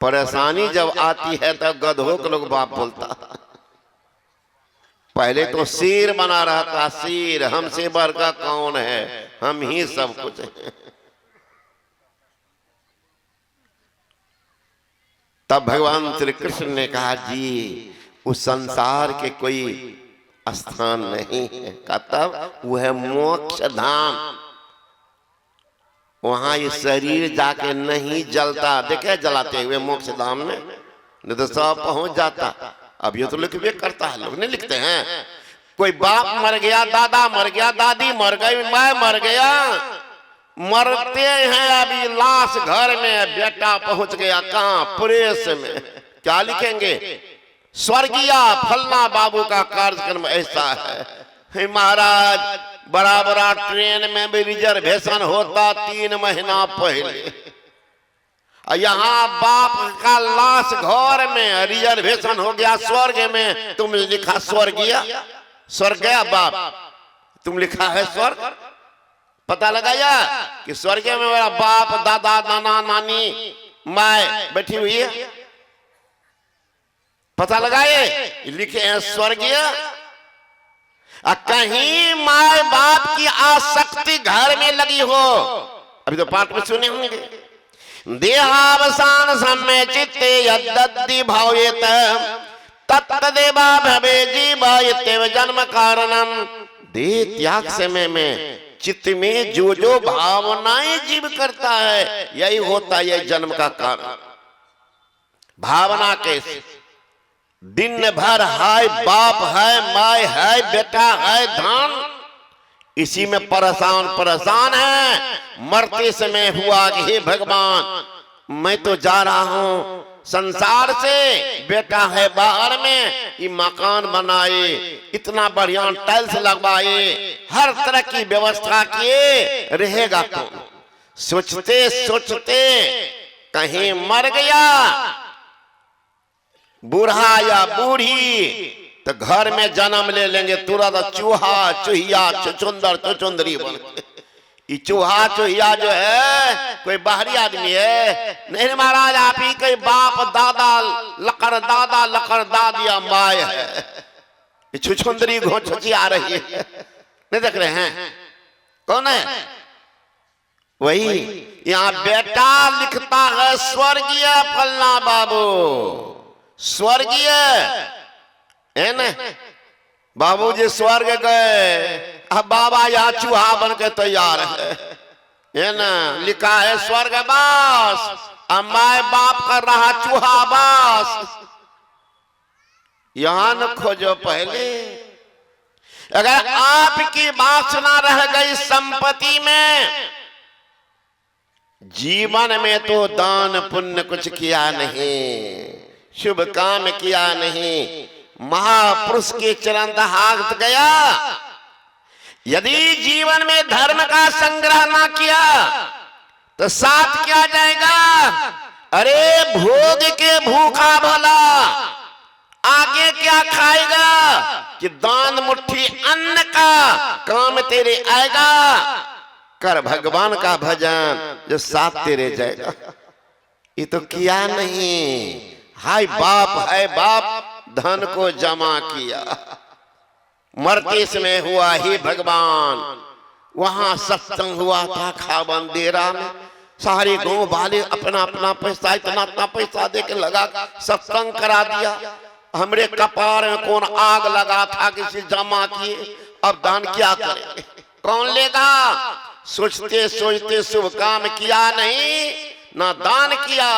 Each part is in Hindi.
परेशानी जब आती है तब गधों के लोग बाप बोलता। पहले तो शेर बना रहता, शेर हमसे बढ़ का कौन है, हम ही सब कुछ हैं। तब भगवान श्री कृष्ण ने कहा जी उस संसार के कोई स्थान नहीं है का, तब वह है मोक्ष धाम। वहां ये शरीर जाके नहीं जलता, देखे जलाते हुए मोक्ष धाम में, नहीं तो सब पहुंच जाता। अब ये तो लिखबे करता है, लोग नहीं लिखते हैं। कोई बाप मर गया, दादा मर गया, दादी मर गई, मैं मर गया, मरते हैं अभी लाश घर में, बेटा पहुंच गया कहां, प्रेस में, क्या लिखेंगे, स्वर्गीय फलना बाबू का कार्यक्रम ऐसा है। महाराज बड़ा बड़ा ट्रेन में भी रिजर्वेशन होता 3 महीना पहले, यहाँ बाप का लाश घर में, रिजर्वेशन हो गया स्वर्ग में, तुम लिखा स्वर्गीय, स्वर्ग गया बाप, तुम लिखा है स्वर्ग। पता लगाया कि स्वर्ग में मेरा बाप, दादा, नाना, नानी, माँ बैठी हुई है, पता लगाए, लिखे हैं स्वर्गीय। कहीं माए बाप की आसक्ति घर में लगी हो, अभी तो पाठ में सुने होंगे, देहावसान समय चित्ते यद्दद्धि भावेत तत्तदेवा भवे जीवायतेव जन्म कारणम। देह त्याग समय में चित्त में जो जो भावनाएं जीव करता है, यही होता है जन्म का कारण। भावना कैसे, दिन भर हाय बाप है, माय है, बेटा है, धन, इसी में परेशान परेशान है। मरते समय हुआ कि हे भगवान मैं तो जा रहा हूं संसार से, बेटा है बाहर में, ये मकान बनाए, इतना बढ़िया टाइल्स लगवाए, हर तरह की व्यवस्था किए, रहेगा कौन। सोचते सोचते कहीं मर गया बूढ़ा या बूढ़ी, तो घर में जन्म ले लेंगे तुरंत, चूहा चूहिया चुचुंदर चुचुंदरी बन के। ये चूहा चूहिया जो है कोई बाहरी आदमी है नहीं महाराज, आप ही के बाप दादा लकड़ दादिया माए है। ये छुछुंदरी घोंछी आ रही है, नहीं देख रहे हैं कौन है, वही। यहाँ बेटा लिखता है स्वर्गीय फलना बाबू, स्वर्गीय है न, बाबूजी स्वर्ग गए, अब बाबा यहाँ चूहा बन के तैयार है ना, लिखा है स्वर्गवास, अब माए बाप कर रहा चूहा बास। यहाँ न खोजो पहले, अगर आपकी वासना रह गई संपत्ति में, जीवन में तो दान पुण्य कुछ किया नहीं, शुभ काम किया नहीं, महापुरुष के चरण हाथ गया, यदि जीवन में धर्म का संग्रह ना किया तो साथ क्या जाएगा, अरे भोग के भूखा भला, आगे क्या खाएगा, कि दान मुट्ठी अन्न का काम तेरे आएगा, कर भगवान का भजन जो साथ तेरे जाएगा। ये तो किया नहीं, हाय बाप है बाप, धन को जमा किया, मरते समय हुआ ही भगवान। वहां सत्संग हुआ था खाबंदेरा में, सारे गांव वाले अपना अपना पैसा इतना पैसा दे के लगा सत्संग करा दिया। हमरे कपार में कौन आग लगा था किसी जमा किए, अब दान क्या करेंगे, कौन लेगा। सोचते सोचते शुभ काम किया नहीं, ना दान किया,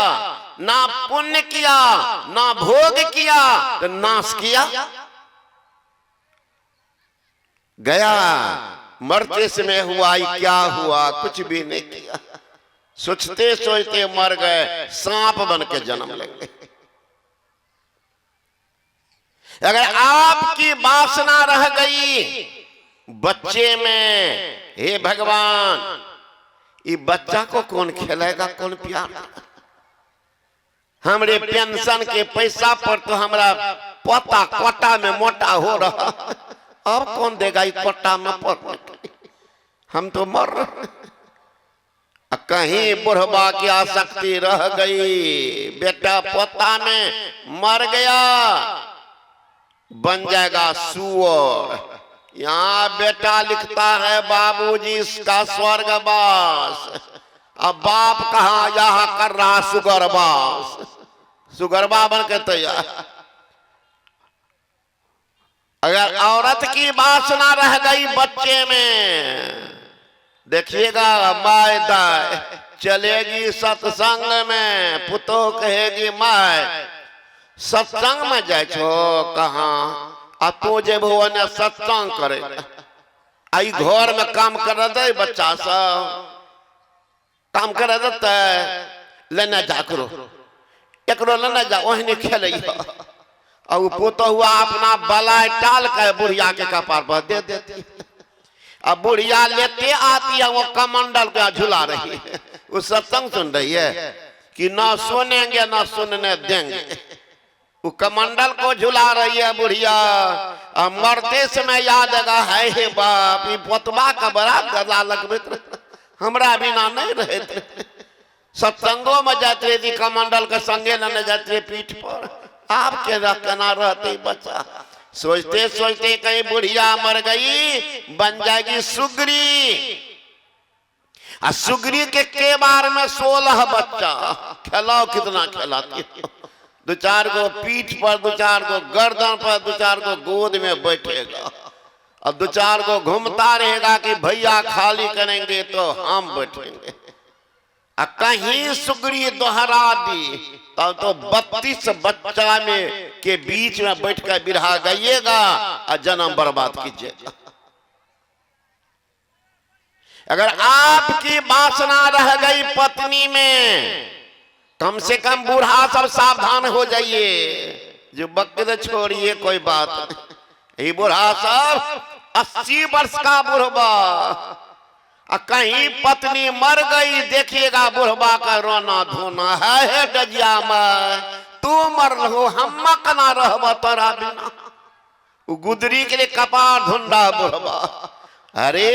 ना पुण्य किया, ना भोग किया, तो नाश किया। गया मरते समय हुआ क्या हुआ, कुछ भी नहीं किया। सोचते सोचते मर गए, सांप बन के जन्म लेंगे। अगर आपकी वासना रह गई बच्चे में, हे भगवान ये बच्चा को कौन खिलाएगा, कौन पियाएगा। हमरे पेंशन के पैसा पर तो हमारा पोता कोटा में मोटा हो रहा, अब कौन देगा कोटा में पढ़ने, हम तो मर रहे। कहीं बुढ़बा की आसक्ति रह गई, बेटा पोता में मर गया, बन जाएगा सुअर। यहाँ बेटा लिखता है बाबूजी इसका स्वर्गवास, अब बाप कहाँ यहाँ कर रहा सुगरवास, सुगरबा बन के तैयार। अगर औरत की वासना रह गई बच्चे में, देखिएगा माय दाय चलेगी सत्संग में, पुतो कहेगी माय सत्संग में जाए छो कहाँ, आ तू जे भवन सत्संग करे, आई घर में काम कर दे, बच्चा सब काम कर देते, लेने जा करो एकरो लेने जा, वही खेल। और पुतो हुआ अपना बलाई टाल कर बुढ़िया के कपार पर दे देती, अब बुढ़िया लेते आती है, वो कमंडल का झुला रही है, वो सत्संग सुन रही है कि ना सुनेंगे ना सुनने देंगे, वो कमंडल को झुला रही है बुढ़िया। अब मरते समय याद आएगा, है हे बाप ये पोतबा का बड़ा गला लगबे, हमरा बिना नहीं रहे थे, सत्संगों में जाते थी, कमंडल के संगे लेने जाते पीठ पर, आप के केना रहते बच्चा। सोचते सोचते कहीं बुढ़िया मर गई, बन जाएगी सुगरी, और सुगरी के बार में 16 बच्चा, खिलाओ कितना खिलाती, 2-4 को पीठ पर, 2-4 को गर्दन पर, 2-4 को गोद में बैठेगा, और 2-4 को घूमता रहेगा कि भैया खाली करेंगे तो हम बैठेंगे। कहीं सुगरी दोहरा दी, तब तो 32 बच्चा में के बीच में बैठकर बिरहा गाइएगा और जन्म बर्बाद कीजिएगा। अगर आपकी वासना रह गई पत्नी में, कम से कम बूढ़ा सब सावधान हो जाइए, जो बकद छोड़िए कोई बात नहीं, बूढ़ा सब 80 वर्ष का बुढ़बा, कहीं पत्नी मर गई, देखिएगा बुढ़बा का रोना धोना है डजिया में, तू मर रहो हम कना रहबा तोरा बिना, गुदरी के लिए कपार धुंडा बुढ़बा। अरे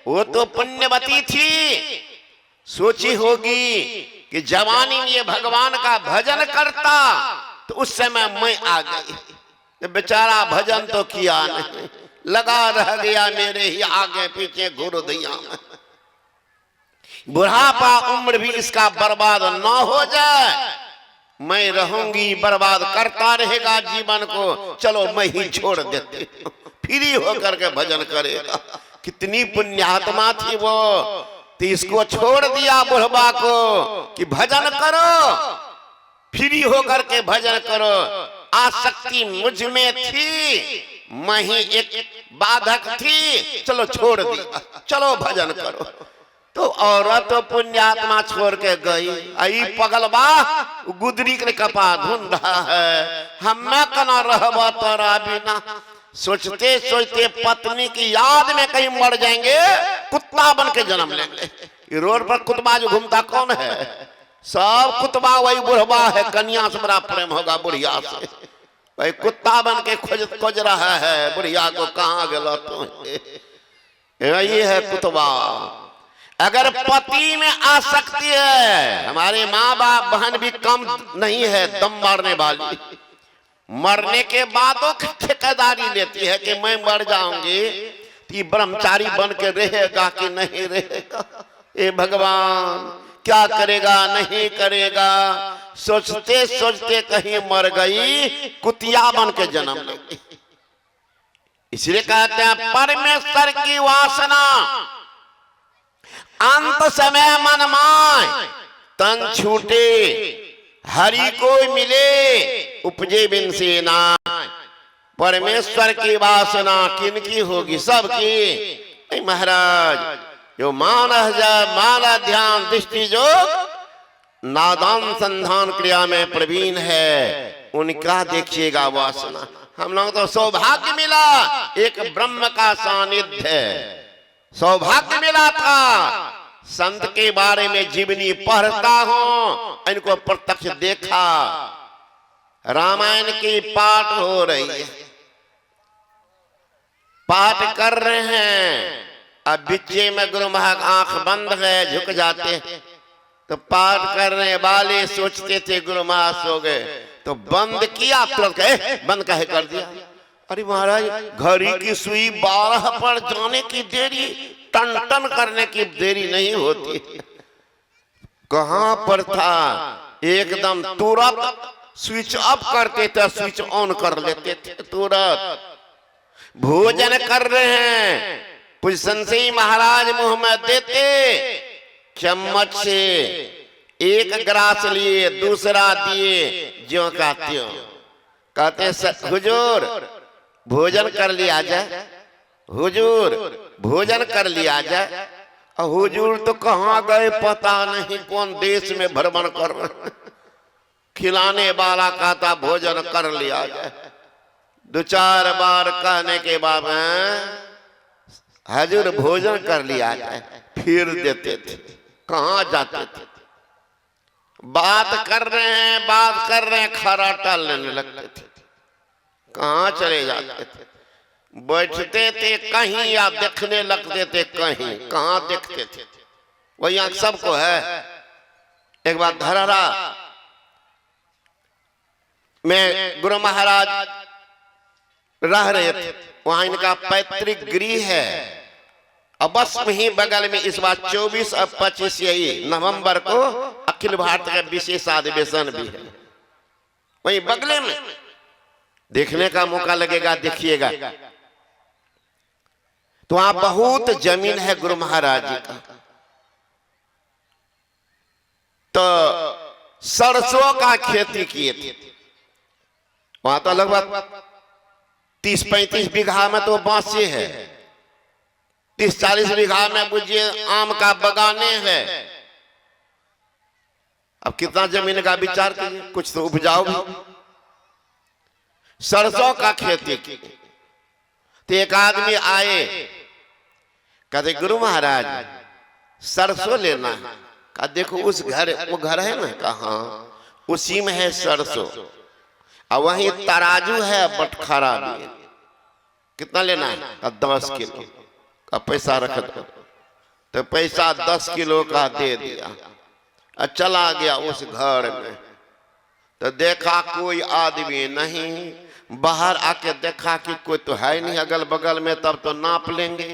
वो तो पुण्यवती थी, सोची होगी कि जवानी में ये भगवान का भजन करता तो उस समय मैं आ गई, बेचारा भजन तो किया नहीं, लगा रह गया मेरे ही आगे पीछे घुर दिया। बुढ़ापा उम्र भी इसका बर्बाद न हो जाए, मैं रहूंगी, बर्बाद करता रहेगा जीवन को, चलो मैं ही छोड़ देती हूँ, फ्री होकर के भजन करेगा। कितनी पुण्यात्मा थी वो, तो इसको छोड़ दिया बुढ़बा को कि भजन करो, फ्री होकर के भजन करो। आसक्ति मुझ में थी, मैं ही एक बाधक थी, चलो छोड़ दिया, चलो भजन करो। तो औरत तो पुण्यात्मा छोड़ के गई, आई पगलबा गुदरी के कपा धुन रहा है, हम कना रहबा तोरा बिना। सोचते सोचते पत्नी की याद में कहीं मर जाएंगे, कुत्ता बन के जन्म लेंगे। रोड पर कुत्ता जो घूमता कौन है? सब कुत्ता वही बुढ़वा है, कन्या से बड़ा प्रेम होगा बुढ़िया से, भाई कुत्ता बन के खोज रहा है बुढ़िया को, कहाँ गया तो ये है कुत्ता। अगर पति में आसक्ति है, हमारे माँ बाप बहन भी कम नहीं है दम मारने वाली, मरने के बाद वो ठेकेदारी लेती है कि मैं मर जाऊंगी तो ब्रह्मचारी बन के रहेगा कि नहीं रहेगा, ए भगवान क्या करेगा नहीं करेगा। सोचते सोचते कहीं मर गई, कुतिया बन के जन्म लेगी। इसलिए कहते हैं परमेश्वर की वासना अंत समय मन माय तन छूटे, हरि को मिले उपजे बिन से ना। परमेश्वर की वासना किनकी होगी? सबकी। महाराज जो माना ध्यान दृष्टि जो नादान संधान क्रिया में प्रवीण है, उनका देखिएगा वासना। हम लोग तो सौभाग्य मिला, एक ब्रह्म का सानिध्य सौभाग्य मिला था। संत के बारे में जीवनी पढ़ता हूं, इनको प्रत्यक्ष देखा। रामायण की पाठ हो रही है, पाठ कर रहे हैं, अब बीचे में गुरु महाराज आंख बंद है, झुक जाते हैं। तो पाठ करने वाले सोचते थे गुरु महाराज सो गए, तो बंद किया, तुरंत कहे बंद काहे कर दिया? अरे महाराज घड़ी की सुई 12 पर जाने की देरी, टन टन करने की देरी नहीं होती। कहां पर था, एकदम तुरंत स्विच ऑफ करते थे, स्विच ऑन कर लेते थे तुरंत। भोजन कर रहे हैं, पुष्पन से महाराज मुंह में देते, चम्मच से एक ग्रास लिए, दूसरा दिए, ज्यों का त्यों। कहते हुजूर भोजन कर लिया जाए, हुजूर भोजन कर लिया जाए। हुजूर तो कहाँ गए पता नहीं, कौन देश में भ्रमण कर रहे। खिलाने वाला कहता भोजन कर लिया जाए, 2-4 बार कहने के बाद हुजूर भोजन कर लिया जाए, फिर देते थे। कहाँ जाते थे? बात कर रहे हैं, खराटा लेने लगते थे। कहाँ चले जाते थे? बैठते थे कहीं या देखने लगते थे कहीं। कहाँ देखते थे? वही आंख सबको है। एक बार धरारा में गुरु महाराज रह रहे थे, वहां इनका पैतृक गृह है। अब बस वहीं बगल में इस बार 24 और 25 यही नवंबर को अखिल भारतीय विशेष अधिवेशन भी है, वहीं बगले में। देखने का मौका लगेगा, देखिएगा। तो वहां बहुत जमीन है गुरु महाराज जी का। तो सरसों का खेती किए थे वहां। तो लगभग 30-35 बीघा में तो बांसे है, 30-40 बीघा में बुझिए आम का बगाने है। अब कितना जमीन का विचार कीजिए, कुछ तो उपजाओ भी। सरसों का खेती की। तो एक आदमी आए, कहते गुरु महाराज सरसों लेना है। कहा देखो उस घर, वो घर है ना? कहा उसी में है सरसों, और वहीं तराजू है, बटखरा भी। कितना लेना है? 10 किलो का पैसा रख दो। तो पैसा 10 किलो का दे दिया और चला गया उस घर में। तो देखा कोई आदमी नहीं, बाहर आके देखा कि कोई तो है नहीं अगल बगल में, तब तो नाप लेंगे।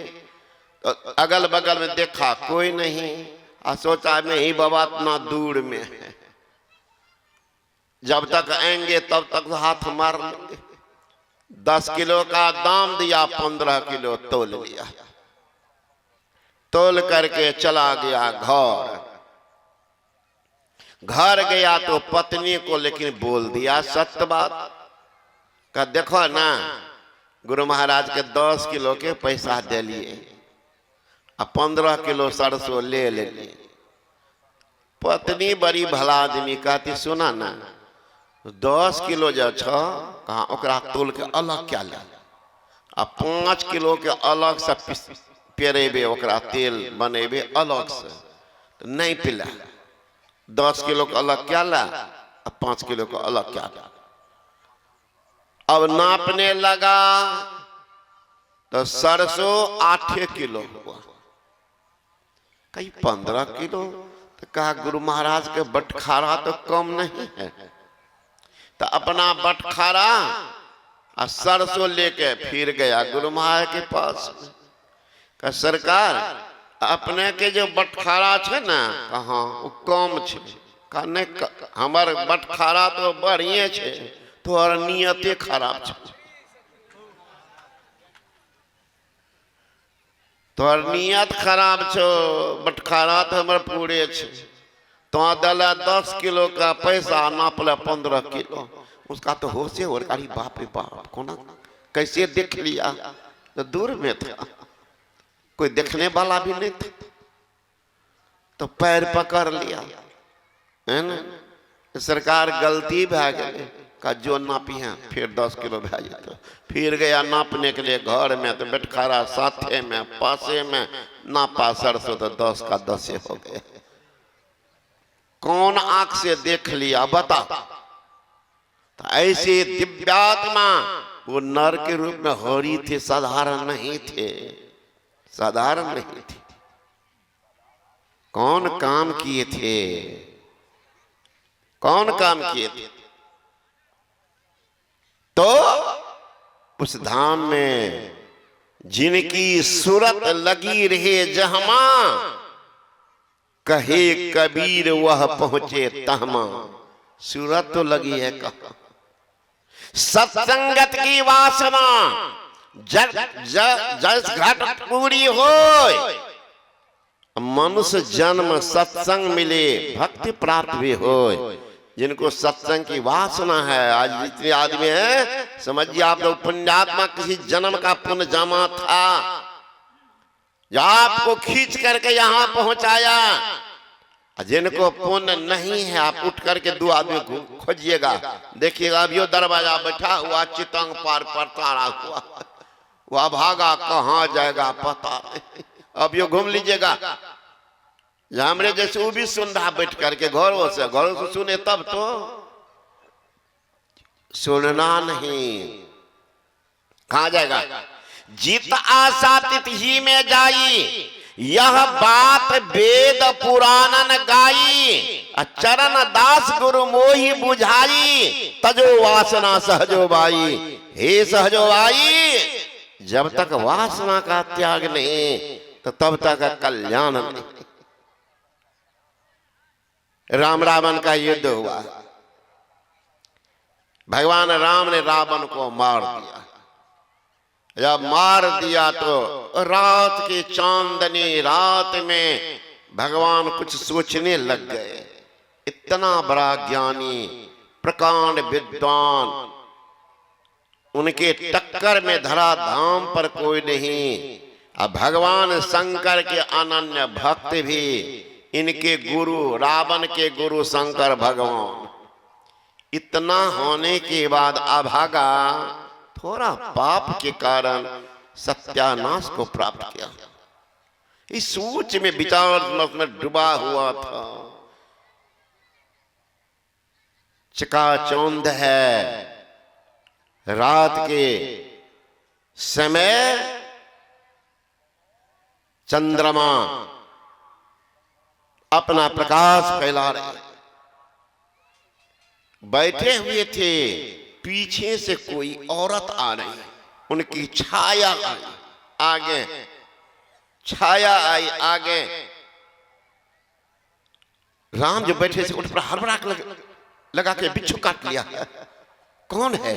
तो अगल बगल में देखा कोई नहीं, और सोचा में ही बाबा इतना दूर में है, जब तक आएंगे तब तक हाथ मार लेंगे। 10 किलो का दाम दिया, 15 किलो तोल लिया। तोल करके चला गया घर गया तो पत्नी को लेकिन बोल दिया सत्य बात का, देखो ना गुरु महाराज के 10 किलो के पैसा दे लिए, अब 15 किलो सरसों ले लिए। पत्नी बड़ी भला आदमी कहती सुना ना, 10 किलो जो छ कहा ओकरा तोल के अलग क्या ले, अब 5 किलो के अलग से पेरेबे, ओकरा तेल बनेबे अलग से, तो नहीं पिला। 10 किलो का अलग क्या ला, 5 किलो का अलग क्या ला। अब नापने लगा तो सरसों 8 किलो हुआ। कहीं 15 किलो। तो कहा गुरु महाराज के बटखारा तो कम नहीं है। तो अपना बटखारा और सरसों लेके फिर गया गुरु महाराज के पास। कहा सरकार अपने के जो बटखारा छे ना, कहा वो कम छे। कहा नहीं हमार बटखारा तो बढ़िए छे, तोहर नियते खराब छे, तोहर नियत खराब छो। बटखारा तो हमारे पूरे छे, तो दला 10 किलो का पैसा नापला 15 किलो। उसका तो होशे हो रही, बाप रे बाप कोना कैसे देख लिया। तो दूर में था, कोई देखने वाला भी नहीं था, तो पैर पकड़ लिया है ना। सरकार गलती भै गई, का जो नापी है फिर 10 किलो भै जाता। फिर गया नापने के लिए घर में, तो बटखारा साथे में पासे में नापा सरसों, तो 10 का 10 हो गया। कौन आंख से देख लिया बता। तो ऐसे दिव्यात्मा वो नर के रूप में हरि थे, साधारण नहीं थे, साधारण नहीं थे। कौन काम किए थे? कौन काम किए थे? तो उस धाम में जिनकी सूरत लगी रहे जहमा, कहे कबीर वह पहुंचे तहमा। सूरत तो लगी है कहा। सत्संगत की वासना जस घट पूरी हो, मनुष्य जन्म सत्संग मिले भक्ति प्राप्त भी हो। जिनको सत्संग की वासना है, आज जितने आदमी हैं समझिए आप लोग पुण्यात्मा किसी जन्म का पुण्य जमा था जो आपको खींच करके यहां पहुंचाया। जिनको पुण्य नहीं है आप उठ करके दो आदमी खोजिएगा, देखिएगा अब यो दरवाजा बैठा हुआ चितंग पार परतारा हुआ, वह भागा कहाँ जाएगा पता नहीं। अब यो घूम लीजिएगा, हमरे जैसे वो भी सुन रहा बैठ करके घरों से सुने, तब तो सुनना नहीं कहाँ जाएगा। जित आशा तित ही में जाई, यह बात वेद पुराणन गाई। चरण दास गुरु मोहि बुझाई, तजो वासना Sahajo by. Hey Sahajo by, जब तक वासना का त्याग नहीं तो तब तक कल्याण नहीं। राम रावण का युद्ध हुआ, भगवान राम ने रावण को मार दिया। जब मार दिया तो रात की चांदनी रात में भगवान कुछ सोचने लग गए। इतना बड़ा ज्ञानी प्रकांड विद्वान, उनके टक्कर में धरा धाम पर कोई नहीं। अब भगवान शंकर के अनन्य भक्त भी इनके गुरु, रावण के गुरु शंकर भगवान। इतना होने के बाद अभागा थोड़ा पाप के कारण सत्यानाश को प्राप्त किया। इस सोच में विचार में डूबा हुआ था। चकाचौंध है, रात के समय चंद्रमा अपना प्रकाश फैला रहे, बैठे हुए थे। पीछे से कोई औरत आ रही, उनकी छाया आई आगे, छाया आई आगे। राम जो बैठे थे उन पर हड़बड़ा लगा के बिच्छू काट लिया। कौन है,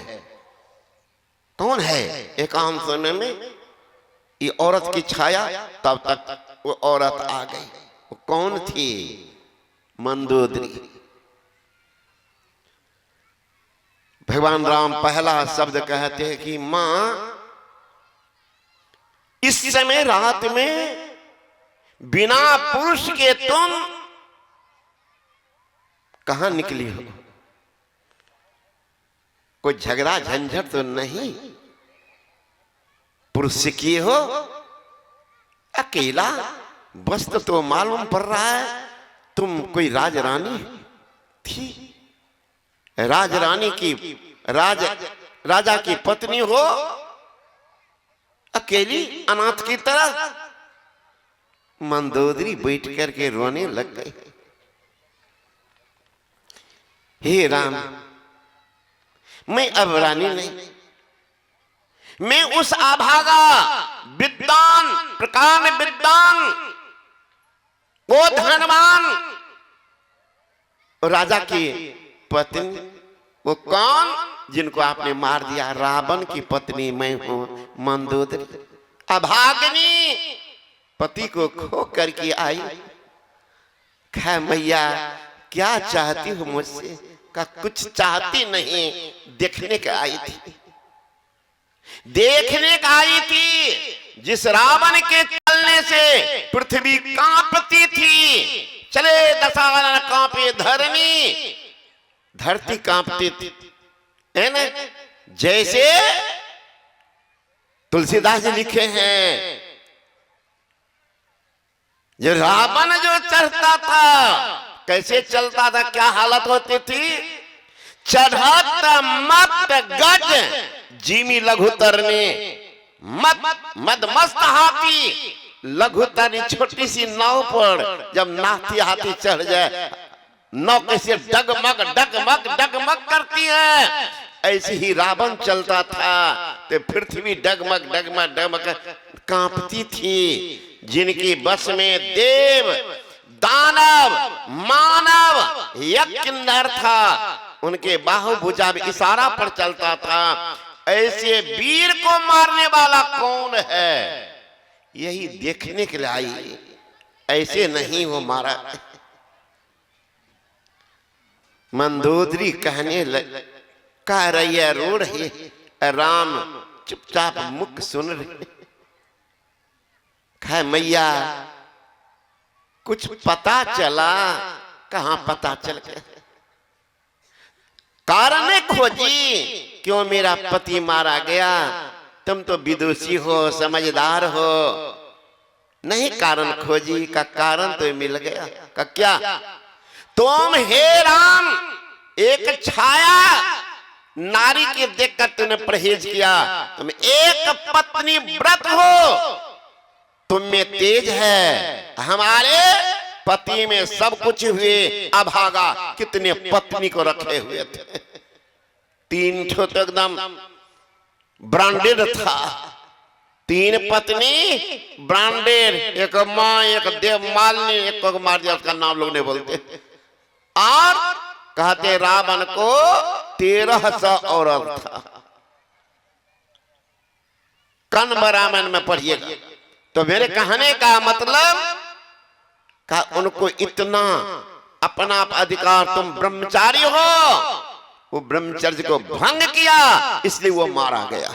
कौन है? एकांत समय में ये औरत की छाया, तब तक वो औरत आ गई। वो कौन थी? मंदोदरी। भगवान राम पहला शब्द कहते हैं कि मां, इस समय रात में बिना पुरुष के तुम कहां निकली हो? कोई झगड़ा झंझट तो नहीं? पुरुष से किए हो? अकेला बस तो मालूम पड़ रहा है तुम कोई राजरानी थी, राजरानी की राजा की पत्नी हो, अकेली अनाथ की तरह। मंदोदरी बैठ करके रोने लग गई। हे राम, मैं अब रानी नहीं, मैं उस अभागा विद्वान, प्रकांड विद्वान, वो धनवान राजा की पत्नी। वो कौन? जिनको आपने मार दिया, रावण की पत्नी मैं हूं, मंदोदरी। अभागिनी पति को खो करके आई। कहा मैया क्या चाहती हो मुझसे? का कुछ चाहती नहीं, देखने का आई थी, देखने का आई थी। जिस रावण के चलने से पृथ्वी कांपती थी, चले दशानन कांपे धरनी, धरती कांपती थी, है ना? जैसे तुलसीदास जी लिखे हैं, जो रावण जो चढ़ता था कैसे चलता था, क्या हालत होती थी? चढ़त मत गज जिमी लघु तरने, मद मस्त हाथी लघुतरी छोटी सी नाव पर जब नाती हाथी चढ़ जाए, नाव कैसे डगमग डगमग डगमग करती है, ऐसे ही रावण चलता था तो पृथ्वी डगमग डगमग डगमग कांपती थी। जिनकी बस में देव दानव मानव यज्ञ नर था, उनके बाहुभुजा भी इशारा पर चलता था। ऐसे वीर को मारने वाला कौन है, यही देखने के लिए आई, ऐसे नहीं वो मारा। मंदोदरी कहने कह रही है, रो रही, राम चुपचाप मुख सुन रहे। कहे मैया कुछ पता चला? कहां पता चल गया? कारण खोजी, क्यों मेरा पति मारा गया? तुम तो विदुषी हो, समझदार हो, नहीं कारण खोजी? का कारण तो मिल गया। का क्या? तुम हे राम एक छाया नारी के देखकर तुमने परहेज किया, तुम एक पत्नी व्रत हो, तुम में तेज है। हमारे पति में सब कुछ हुए, अभागा कितने पत्नी को रखे हुए थे, 3 ठो तो एकदम ब्रांडेड था, 3 पत्नी ब्रांडेड, एक माँ, एक देवमालिनी, एक को मार दिया, उसका नाम लोग नहीं बोलते। और कहते रावण को 1300 औरत था। कन्व रामायण में पढ़िएगा। तो मेरे कहने का मतलब का उनको इतना अपना अधिकार, तुम ब्रह्मचारी हो, वो ब्रह्मचर्य को भंग किया, इसलिए वो मारा गया,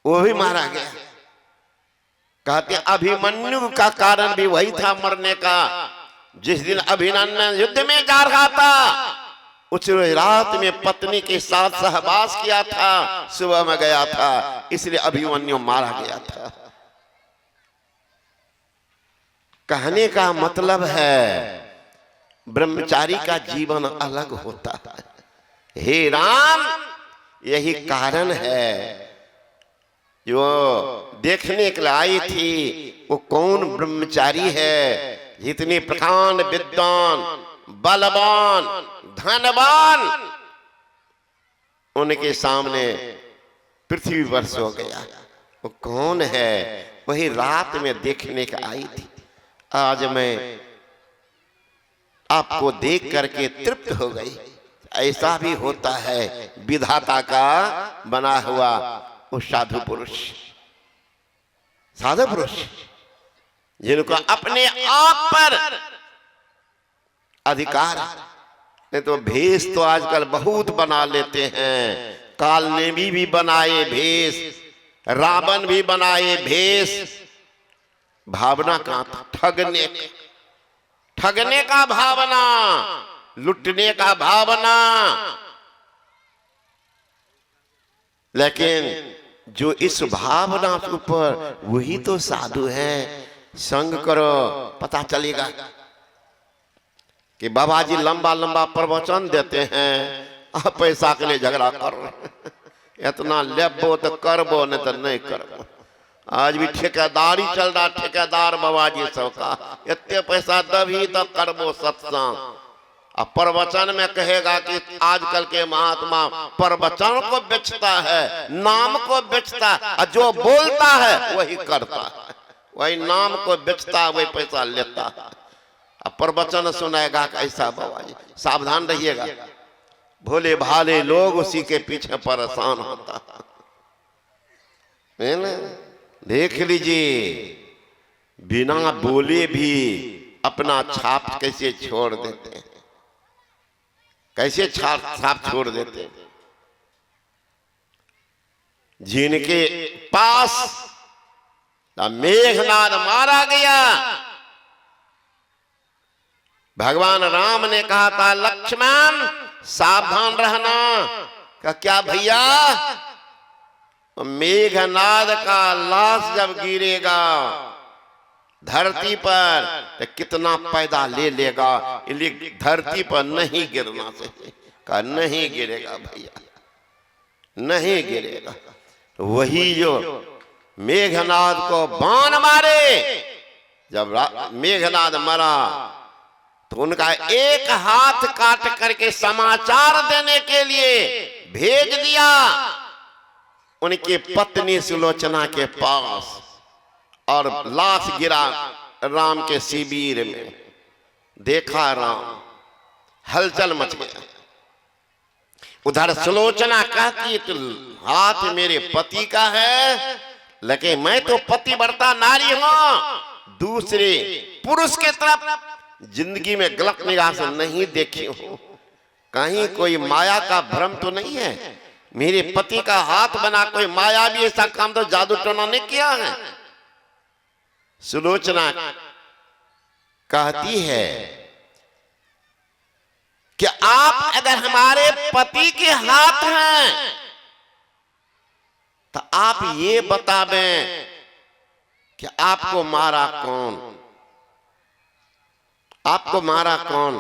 वो भी मारा गया। कहते अभिमन्यु का कारण भी वही था मरने का। जिस दिन अभिमन्यु युद्ध में जा रहा था, उस रात में पत्नी के साथ सहवास किया था, सुबह में गया था, इसलिए अभिमन्यु मारा गया था। कहने का मतलब है ब्रह्मचारी का जीवन अलग होता है। हे राम यही कारण है जो देखने के लिए आई थी, वो कौन ब्रह्मचारी है, जितने प्रकांड विद्वान बलवान धनवान उनके सामने पृथ्वी वर्ष हो गया। वो कौन है? वही रात में देखने का आई थी। आज मैं आपको देख करके तृप्त हो गई। ऐसा भी होता है विधाता का बना हुआ वो साधु पुरुष, साधु पुरुष जिनको अपने आप पर अधिकार। नहीं तो भेष तो आजकल बहुत बना लेते हैं। काल ने भी बनाए भेष, रावण भी बनाए भेष। भावना कहां था? ठगने, ठगने का भावना, लुटने का भावना। लेकिन जो इस भावना के ऊपर, वही तो साधु है। संग करो, पता चलेगा कि बाबा जी लंबा लंबा प्रवचन देते हैं, आप पैसा के लिए झगड़ा कर रहे। इतना लेबो तो करबो, नहीं तो नहीं करबो। आज भी ठेकेदारी चल रहा, ठेकेदार बाबा जी सबका, इतने पैसा तभी तो करबो सत्संग। अब प्रवचन में कहेगा कि आजकल के महात्मा प्रवचन को बेचता है, नाम को बेचता है, जो बोलता है वही करता है, वही नाम को बेचता है, वही पैसा लेता है। अब प्रवचन सुनाएगा कैसा? बाबा जी सावधान रहिएगा, भोले भाले लोग उसी के पीछे परेशान होता है ना। देख लीजिए, बिना बोले भी अपना छाप कैसे छोड़ देते हैं, कैसे छाप छोड़ देते हैं। जिनके पास मेघनाद मारा गया, भगवान राम ने कहा था लक्ष्मण सावधान रहना। का क्या भैया? मेघनाद का लाश जब गिरेगा धरती पर तो कितना पैदा ले लेगा, इसलिए धरती पर नहीं गिरना चाहिए। का नहीं गिरेगा भैया, नहीं गिरेगा। वही जो मेघनाद को बाण मारे। जब मेघनाद मरा तो उनका एक हाथ काट करके समाचार देने के लिए भेज दिया उनकी पत्नी सुलोचना के पास, और लाश गिरा राम के शिविर में। देखा राम, हलचल मच गया। उधर सुलोचना कहती तो हाथ मेरे पति का है, लेकिन मैं तो पतिव्रता नारी हूं, दूसरे पुरुष के तरफ जिंदगी में गलत निगाह से नहीं देखी हूं। कहीं कोई माया का भ्रम तो नहीं है? मेरे पति का हाथ बना कोई माया भी ऐसा काम तो जादू टोना ने किया है? सुलोचना कहती है कि आप अगर हमारे पति के हाथ हैं तो आप ये बतावें कि आपको मारा कौन? आपको मारा कौन?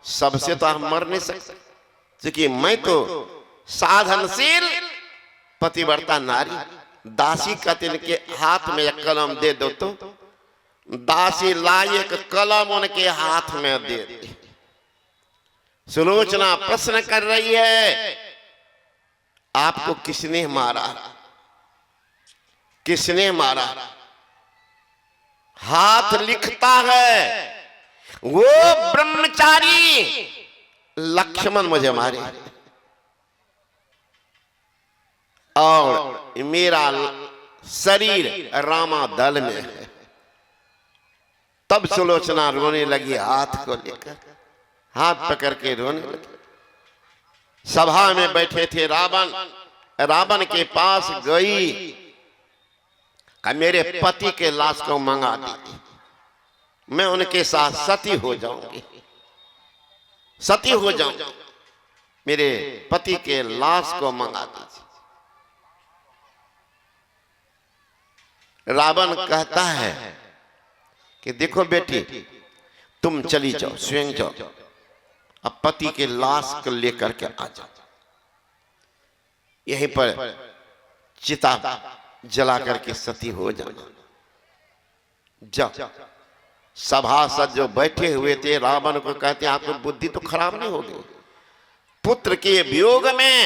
सबसे तो आप मर नहीं सकते, क्योंकि मैं तो साधनशील पतिव्रता नारी। दासी कहते के हाथ में एक कलम दे दो तो दासी लाई एक कलम उनके हाथ में दे दी। सुलोचना प्रश्न कर रही है, आपको किसने मारा? किसने मारा? हाथ लिखता है वो ब्रह्मचारी लक्ष्मण मुझे मारे, और मेरा शरीर रामा दल में है। तब सुलोचना रोने लगी, हाथ को लेकर हाथ पकड़ के रोने लगी। सभा में बैठे थे रावण, रावण के पास गई कि मेरे पति के लाश को मंगा दीजिए, मैं उनके साथ सती हो जाऊंगी, सती हो जाऊंगी, मेरे पति के लाश को मंगा दीजिए। रावण कहता है कि देखो बेटी, तुम चली जाओ, स्वयं जाओ, अब पति के लाश को लेकर के आ जाओ, यहीं पर चिता जला करके सती हो जाना। जाओ। सभासद जो बैठे हुए थे रावण को कहते हैं, आपको बुद्धि तो खराब नहीं होगी? पुत्र के वियोग में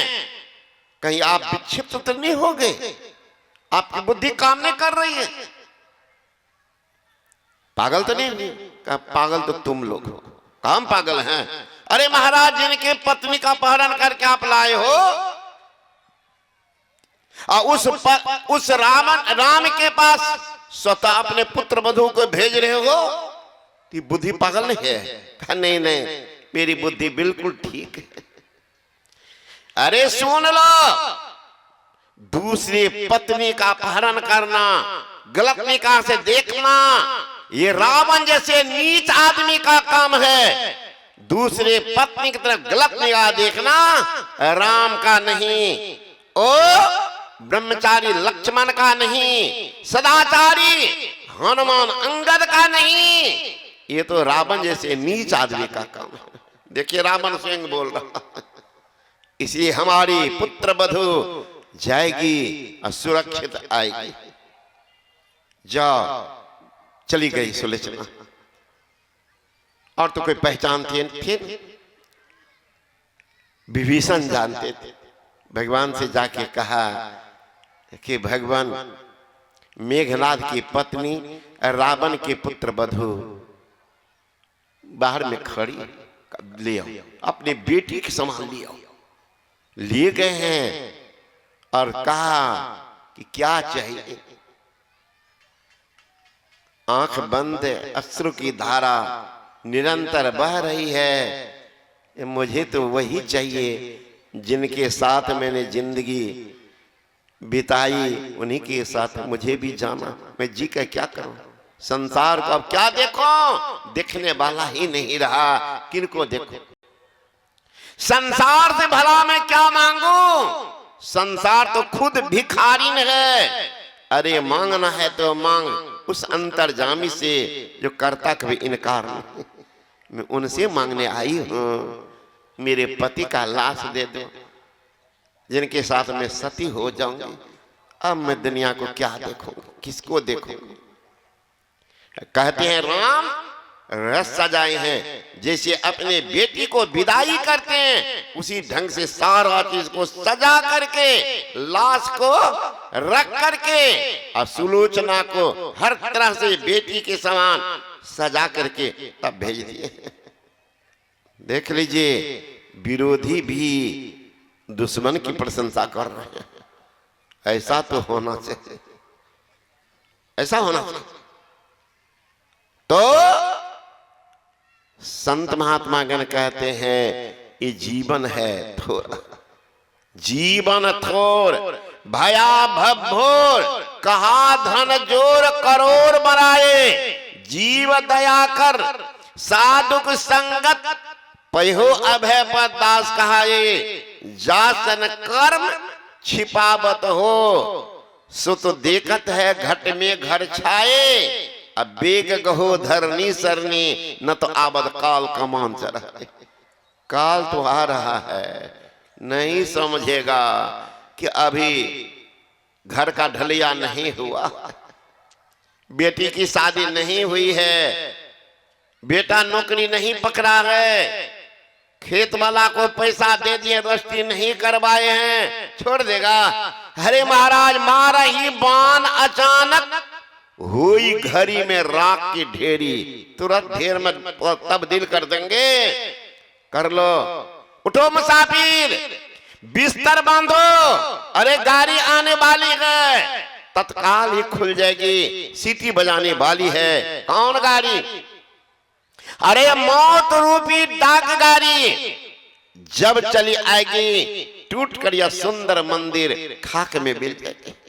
कहीं आप विक्षिप्त तो नहीं हो गए? आपकी बुद्धि काम नहीं कर रही है? पागल तो नहीं? कहा पागल तो तुम लोग हो। काम पागल हैं? अरे महाराज, जिनके पत्नी का अपहरण करके आप लाए हो और उस राम के पास स्वतः अपने पुत्र वधू को भेज रहे हो, कि बुद्धि पागल नहीं है? कहा नहीं नहीं, मेरी बुद्धि बिल्कुल ठीक है। अरे सुन लो, दूसरी पत्नी का अपहरण करना, गलत निगाह से देखना, ये रावण जैसे नीच आदमी का काम है। दूसरे पत्नी की तरफ गलत निगाह देखना राम का नहीं, ओ ब्रह्मचारी लक्ष्मण का नहीं, सदाचारी हनुमान अंगद का नहीं, ये तो रावण जैसे नीच आदमी का काम है। देखिए रावण स्वयं बोल रहा। इसलिए हमारी पुत्र वधू जाएगी और सुरक्षित आएगी। जाओ। चली गई सुलोचना। और तो कोई पहचान थी? विभीषण जानते थे। भगवान से जाके कहा कि भगवान, मेघनाद की पत्नी रावण के पुत्र वधू बाहर में खड़ी, ले आओ, अपनी बेटी के समान ले आओ। लिए गए हैं और कहा कि क्या चाहिए? आंख बंद, अश्रु की धारा निरंतर बह रही है। मुझे तो वही चाहिए जिनके साथ मैंने जिंदगी बिताई, उन्हीं के साथ मुझे भी जाना। मैं जी का क्या करूं? संसार को अब क्या देखो? देखने वाला ही नहीं रहा, किनको देखो? संसार से भला मैं क्या मांगू? संसार तो खुद भिखारी है। अरे मांगना है तो मांग उस अंतर्जामी से जो करता कभी इनकार नहीं। मैं उनसे मांगने आई हूं, मेरे पति का लाश दे दो, जिनके साथ मैं सती हो जाऊंगी। अब मैं दुनिया को क्या देखूंगा, किसको देखूंगा। कहते हैं राम रस सजाए हैं, जैसे अपने बेटी को विदाई करते हैं उसी ढंग से सारा चीज को सजा करके, लाश को रख करके और सुलोचना को हर तरह से बेटी के समान सजा करके तब भेज दिए। देख लीजिए, विरोधी भी दुश्मन की प्रशंसा कर रहे हैं। ऐसा तो होना चाहिए, ऐसा होना चाहिए। तो संत महात्मा गण कहते हैं ये जीवन है थोड़ा, जीवन थोर भया भभोर, कहा धन जोर करोड़ मराए, जीव दया कर साधुक संगत, पयो अभय पर दास कहाए, जासन कर्म छिपावत हो, सुत देखत है घट में घर छाए, अब बेग गहो धरनी सरनी, न तो आबद काल कमान चढ़ा। काल तो आ रहा है, नहीं समझेगा कि अभी घर का ढलिया नहीं हुआ, बेटी की शादी नहीं हुई है, बेटा नौकरी नहीं पकड़ा है, खेत वाला को पैसा दे दिए रजिस्ट्री नहीं करवाए हैं, छोड़ देगा। अरे महाराज मारा ही बाण अचानक, हुई घड़ी में राख की ढेरी, तुरंत ढेर में तब्दील कर देंगे। कर लो, उठो मुसाफिर, बिस्तर बांधो, अरे गाड़ी आने वाली है, तत्काल ही खुल जाएगी, सीटी बजाने वाली है। कौन गाड़ी? अरे मौत रूपी डाक गाड़ी जब चली आएगी, टूट कर यह सुंदर मंदिर खाक में मिल जाएगी।